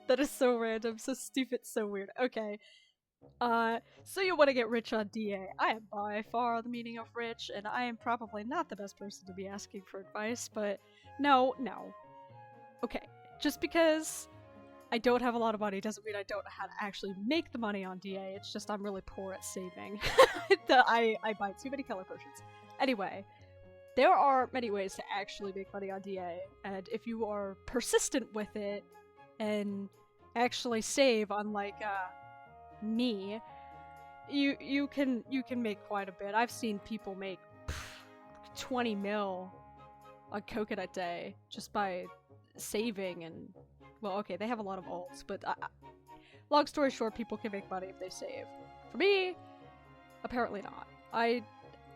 That is so random, so stupid, so weird. Okay. So you want to get rich on DA. I am by far the meaning of rich, and I am probably not the best person to be asking for advice, but no. Okay. Just because I don't have a lot of money doesn't mean I don't know how to actually make the money on DA. It's just I'm really poor at saving. I buy too many color potions. Anyway, there are many ways to actually make money on DA, and if you are persistent with it and actually save, unlike me, you can make quite a bit. I've seen people make 20 mil on Coconut Day just by saving and, well, okay, they have a lot of alts, but long story short, people can make money if they save. For me, apparently not.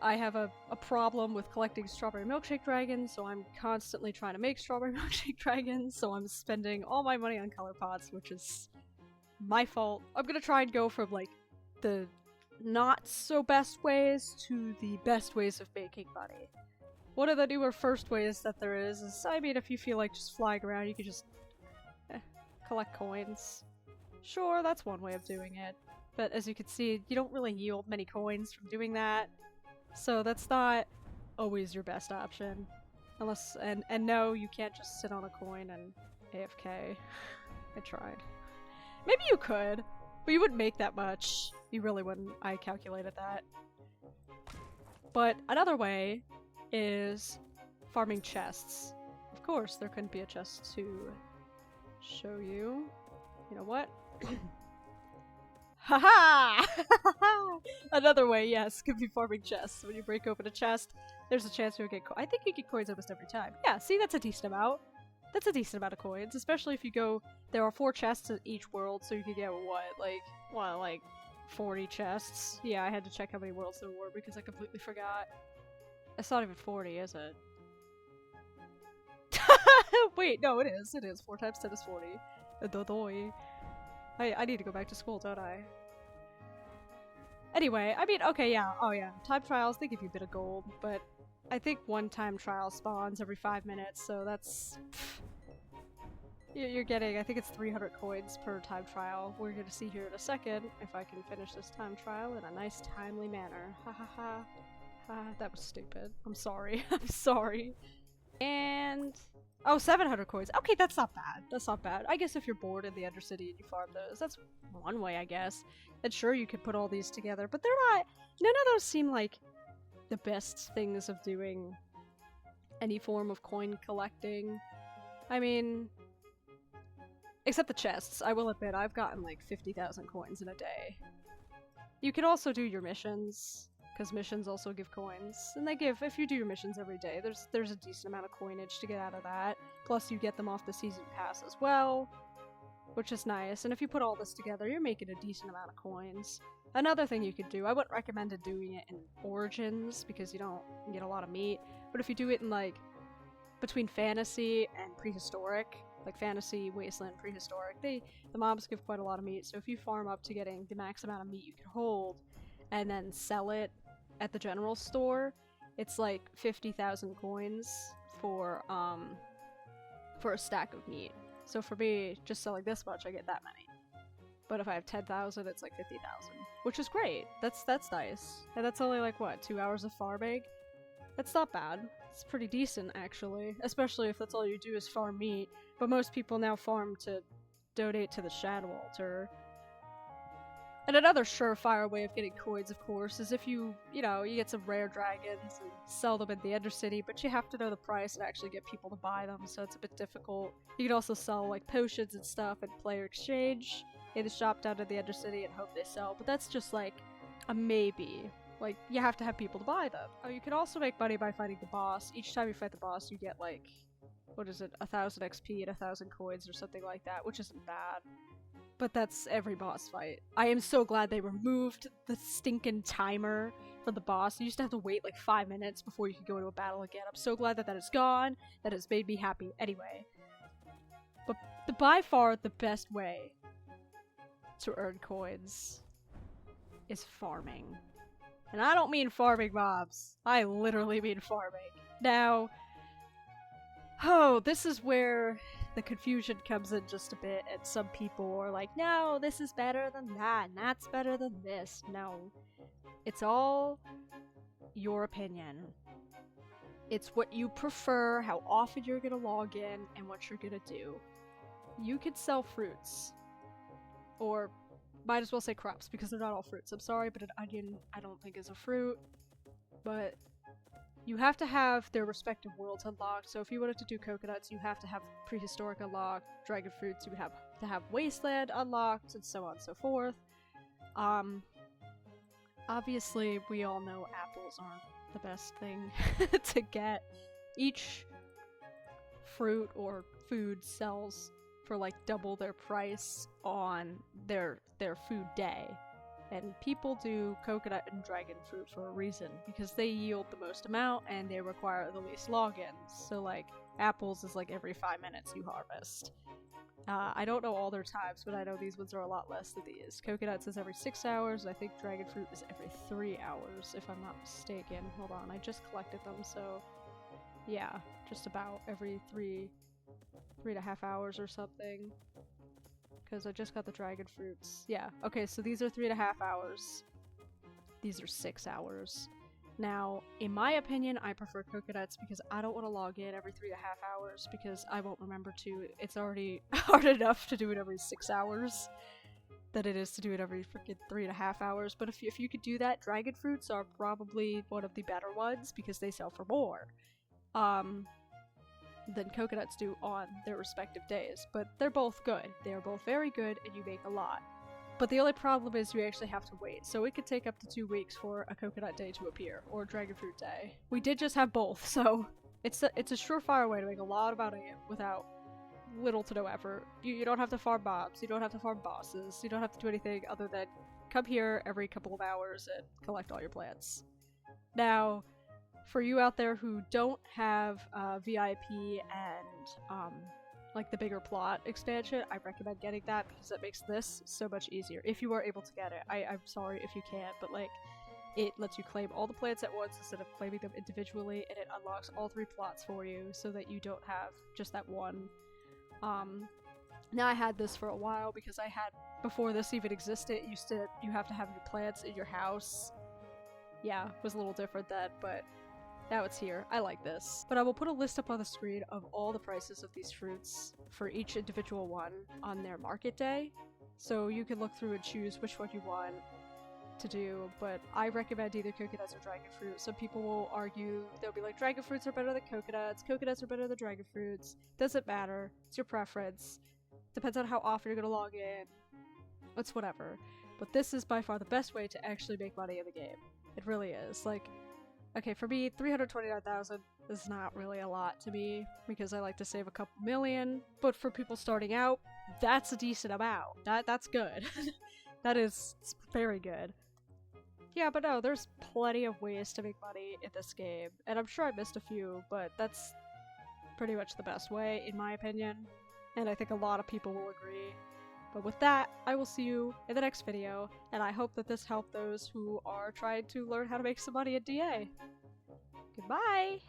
I have a problem with collecting strawberry milkshake dragons, so I'm constantly trying to make strawberry milkshake dragons, so I'm spending all my money on color pots, which is my fault. I'm gonna try and go from, like, the not so best ways to the best ways of making money. One of the newer first ways that there is, I mean, if you feel like just flying around, you could just collect coins. Sure, that's one way of doing it. But as you can see, you don't really yield many coins from doing that. So that's not always your best option. Unless, and no, you can't just sit on a coin and AFK. I tried. Maybe you could, but you wouldn't make that much. You really wouldn't. I calculated that. But another way is farming chests. Of course, there couldn't be a chest to show you. You know what? Haha! Another way, yes, could be farming chests. When you break open a chest, there's a chance you'll get I think you get coins almost every time. Yeah, see, that's a decent amount. That's a decent amount of coins, especially if you go... There are 4 chests in each world, so you could get, like 40 chests? Yeah, I had to check how many worlds there were because I completely forgot. It's not even 40, is it? Wait, no, it is. It is. 4 times 10 is 40. I need to go back to school, don't I? Anyway, I mean, okay, yeah. Oh, yeah. Time trials, they give you a bit of gold, but I think 1 time trial spawns every 5 minutes, so that's... You're getting, I think it's 300 coins per time trial. We're gonna see here in a second if I can finish this time trial in a nice, timely manner. Ha ha ha. That was stupid. I'm sorry. I'm sorry. And... Oh, 700 coins. Okay, that's not bad. That's not bad. I guess if you're bored in the Undercity and you farm those, that's one way, I guess. And sure, you could put all these together, but they're not... None of those seem like the best things of doing any form of coin collecting. I mean... Except the chests. I will admit, I've gotten like 50,000 coins in a day. You can also do your missions, because missions also give coins. And they give, if you do your missions every day, there's a decent amount of coinage to get out of that. Plus you get them off the season pass as well, which is nice. And if you put all this together, you're making a decent amount of coins. Another thing you could do, I wouldn't recommend doing it in Origins, because you don't get a lot of meat, but if you do it in like, between Fantasy and Prehistoric, like Fantasy, Wasteland, Prehistoric, the mobs give quite a lot of meat, so if you farm up to getting the max amount of meat you can hold, and then sell it at the general store, it's like 50,000 coins for a stack of meat. So for me, just selling this much, I get that many. But if I have 10,000, it's like 50,000, which is great. That's nice. And that's only like, what, 2 hours of farming? That's not bad. It's pretty decent, actually. Especially if that's all you do is farm meat. But most people now farm to donate to the Shadow Altar. And another surefire way of getting coins, of course, is if you get some rare dragons and sell them in the Undercity, but you have to know the price and actually get people to buy them, so it's a bit difficult. You can also sell, like, potions and stuff and player exchange in the shop down in the Undercity and hope they sell, but that's just, like, a maybe. Like, you have to have people to buy them. Oh, you can also make money by fighting the boss. Each time you fight the boss, you get, like, what is it, 1,000 XP and 1,000 coins or something like that, which isn't bad. But that's every boss fight. I am so glad they removed the stinking timer for the boss. You used to have to wait like 5 minutes before you could go into a battle again. I'm so glad that that is gone. That has made me happy anyway. But by far the best way to earn coins is farming. And I don't mean farming mobs. I literally mean farming. Now, oh, this is where the confusion comes in just a bit, and some people are like, no, this is better than that, and that's better than this. No. It's all your opinion. It's what you prefer, how often you're gonna log in, and what you're gonna do. You can sell fruits. Or, might as well say crops, because they're not all fruits. I'm sorry, but an onion I don't think is a fruit. But you have to have their respective worlds unlocked. So if you wanted to do coconuts, you have to have prehistoric unlocked. Dragon fruits, you would have to have wasteland unlocked, and so on and so forth. Obviously, we all know apples aren't the best thing to get. Each fruit or food sells for like double their price on their food day. And people do coconut and dragon fruit for a reason, because they yield the most amount and they require the least logins. So like apples is like every 5 minutes you harvest. I don't know all their times, but I know these ones are a lot less than these. Coconuts is every 6 hours, I think dragon fruit is every 3 hours, if I'm not mistaken. Hold on, I just collected them, so yeah, just about every 3.5 hours or something. Because I just got the dragon fruits. Yeah, okay, so these are 3.5 hours. These are 6 hours. Now, in my opinion, I prefer coconuts because I don't want to log in every 3.5 hours because I won't remember to. It's already hard enough to do it every 6 hours than it is to do it every freaking 3.5 hours. But if you could do that, dragon fruits are probably one of the better ones because they sell for more than coconuts do on their respective days. But they're both good. They are both very good, and you make a lot. But the only problem is you actually have to wait, so it could take up to 2 weeks for a coconut day to appear, or a dragon fruit day. We did just have both, so it's a surefire way to make a lot of money without little to no effort. You don't have to farm mobs, you don't have to farm bosses, you don't have to do anything other than come here every couple of hours and collect all your plants. Now, for you out there who don't have VIP and like the bigger plot expansion, I recommend getting that because it makes this so much easier if you are able to get it. I'm sorry if you can't, but like it lets you claim all the plants at once instead of claiming them individually, and it unlocks all 3 plots for you so that you don't have just that one. Now I had this for a while because I had, before this even existed, you have to have your plants in your house. Yeah, it was a little different then, but now it's here. I like this. But I will put a list up on the screen of all the prices of these fruits for each individual one on their market day. So you can look through and choose which one you want to do, but I recommend either coconuts or dragon fruit. Some people will argue, they'll be like, dragon fruits are better than coconuts are better than dragon fruits. Doesn't matter. It's your preference. Depends on how often you're gonna log in. It's whatever. But this is by far the best way to actually make money in the game. It really is. Like, okay, for me, 329,000 is not really a lot to me, because I like to save a couple million, but for people starting out, that's a decent amount. That's good. That is very good. Yeah, but no, there's plenty of ways to make money in this game, and I'm sure I missed a few, but that's pretty much the best way, in my opinion, and I think a lot of people will agree. But with that, I will see you in the next video, and I hope that this helped those who are trying to learn how to make some money at DA. Goodbye!